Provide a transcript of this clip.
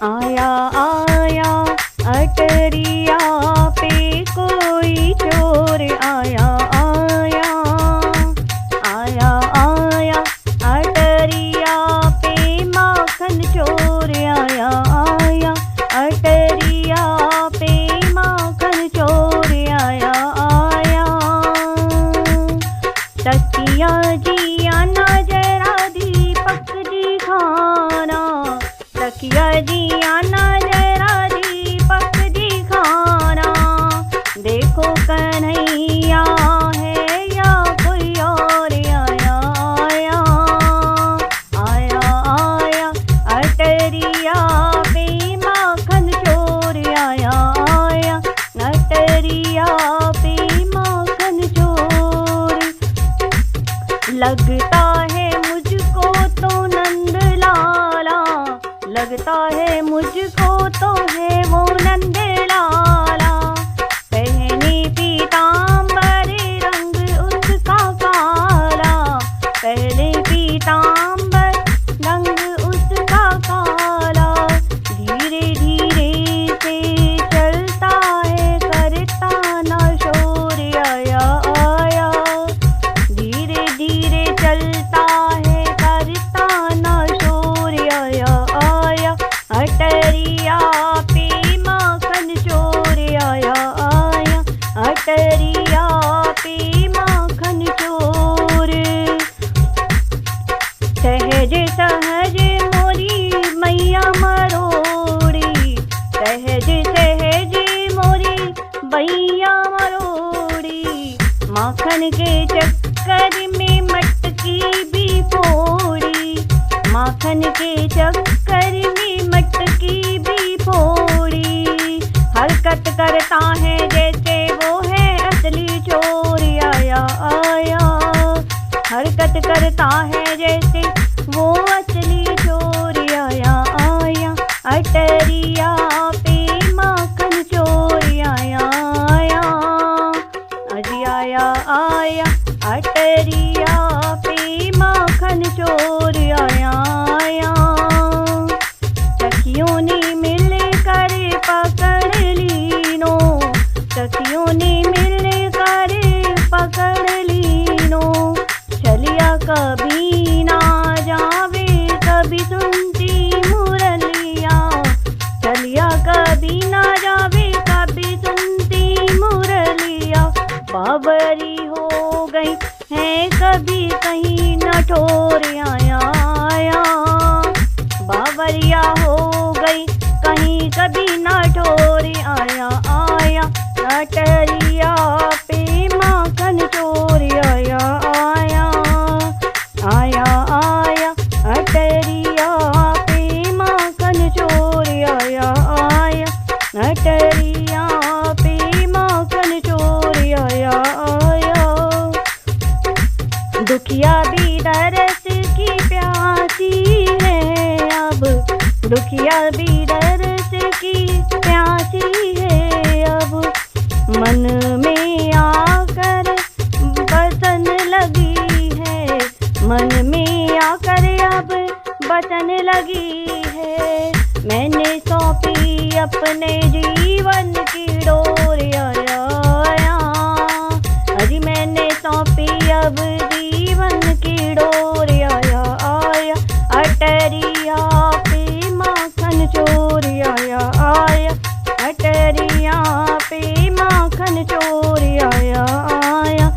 आया आया अटरिया पे कोई चोर आया आया। आया आया अटरिया पे माखन चोर आया आया। अटरिया पे माखन चोर आया आया। तकिया जिया ना जरा दीपक दिखाना। तकिया जिया ना जरा दीपक दिखाना। देखो कन्हैया है या कोई और आया आया। आया आया अटरिया पे माखन चोर आया आया। अटरिया पे माखन चोर। लगता है मुझको तो नंद लाला। लगता है मुझको तो है वो नंद लाला। पहने पीतांबर रंग उसका काला। पहले पीतांबर रंग उसका काला। धीरे धीरे से चलता है करता ना शोर आया आया। धीरे धीरे चलता है करता ना शोर आया आया। अटरिया पे माखन चोर आया आया। अटरिया पे माखन चोर। सहज सहज मोरी मैया मरोड़ी। सहज सहज मोरी मैया मरोड़ी। माखन के चक्कर में मटकी भी फोड़ी। माखन के चक्कर में मटकी भी फोड़ी। हरकत करता है जैसे वो है असली चोर आया आया। हरकत करता है जैसे वो असली चोर आया आया। अटरिया पे माखन चोर आया आया। अजी आया आया अटरिया पे माखन चोर आया आया। सखियों ने मिलकर पकड़ लीनो। सखियों ने मिलकर पकड़ लीनो। चलिया कभी ना जावे कभी सुनती मुरलिया। चलिया कभी ना जावे कभी सुनती मुरलिया। बाबरी हो गई है कभी कहीं न ठोर आया आया। बाबरिया हो गई कहीं कभी न ठोर आया आया। अटरिया पे माखन चोर आया आया। आया आया अटरिया पे माखन चोर आया आया। अटरिया पे माखन चोर आया आया। दुखिया भी दरस की प्यासी है अब। दुखिया भी दरस की प्यासी है अब। मन में आकर बसन लगी है। मन में आकर अब बसन लगी है। मैंने सौंपी अपने जीवन की डोर आया आया। अजी मैंने सौंपी अब जीवन की डोर आया आया। अटरिया पे माखन चोर आया आया। अटरिया पे माखन चोर आया आया।